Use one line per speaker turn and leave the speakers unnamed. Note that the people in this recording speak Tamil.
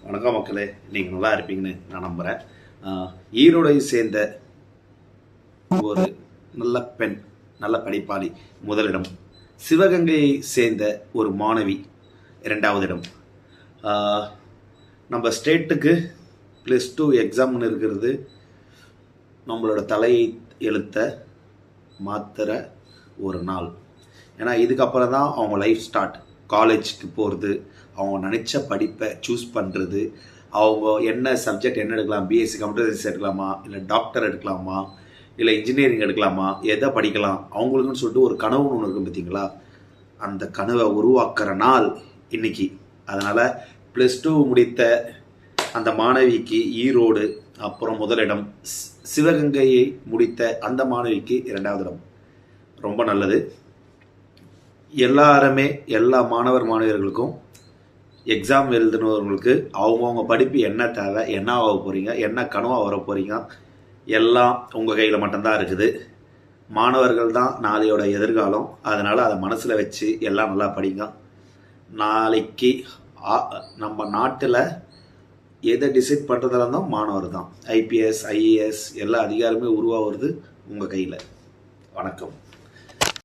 வணக்கம் மக்களே, நீங்கள் நல்லா இருப்பீங்கன்னு நான் நம்புகிறேன். ஈரோடை சேர்ந்த ஒரு நல்ல பெண், நல்ல படிப்பாளி முதலிடம், சிவகங்கையை சேர்ந்த ஒரு மாணவி இரண்டாவது இடம். நம்ம ஸ்டேட்டுக்கு +2 எக்ஸாம்னு இருக்கிறது நம்மளோட தலையை எழுத்த மாத்திர ஒரு நாள். ஏன்னா இதுக்கப்புறம் தான் அவங்க லைஃப் ஸ்டார்ட். காலேஜுக்கு போகிறது, அவங்க நினச்ச படிப்பை சூஸ் பண்ணுறது, அவங்க என்ன சப்ஜெக்ட் என்ன எடுக்கலாம், பிஎஸ்சி கம்ப்யூட்டர் சயின்ஸ் எடுக்கலாமா, இல்லை டாக்டர் எடுக்கலாமா, இல்லை இன்ஜினியரிங் எடுக்கலாமா, எதை படிக்கலாம் அவங்களுக்குன்னு சொல்லிட்டு ஒரு கனவு ஒன்று இருக்கும் பார்த்தீங்களா. அந்த கனவை உருவாக்குற நாள் இன்னைக்கு. அதனால் +2 முடித்த அந்த மாணவிக்கு ஈரோடு அப்புறம் முதலிடம், சிவகங்கையை முடித்த அந்த மாணவிக்கு இரண்டாவது இடம். ரொம்ப நல்லது. எல்லாருமே எல்லா மாணவர்களுக்கும் எக்ஸாம் எழுதுனவர்களுக்கு அவங்கவுங்க படிப்பு என்ன தேவை, என்ன ஆக போகிறீங்க, என்ன கனவாக வர போகிறீங்க, எல்லாம் உங்கள் கையில் மட்டும்தான் இருக்குது. மாணவர்கள் தான் நாளையோட எதிர்காலம். அதனால் அதை மனசில் வச்சு எல்லாம் நல்லா படிங்க. நாளைக்கு நம்ம நாட்டில் எதை டிசைட் பண்ணுறதா இருந்தால் மாணவர் தான். ஐபிஎஸ், ஐஏஎஸ் எல்லா அதிகாரமே உருவாகிறது உங்கள் கையில். வணக்கம்.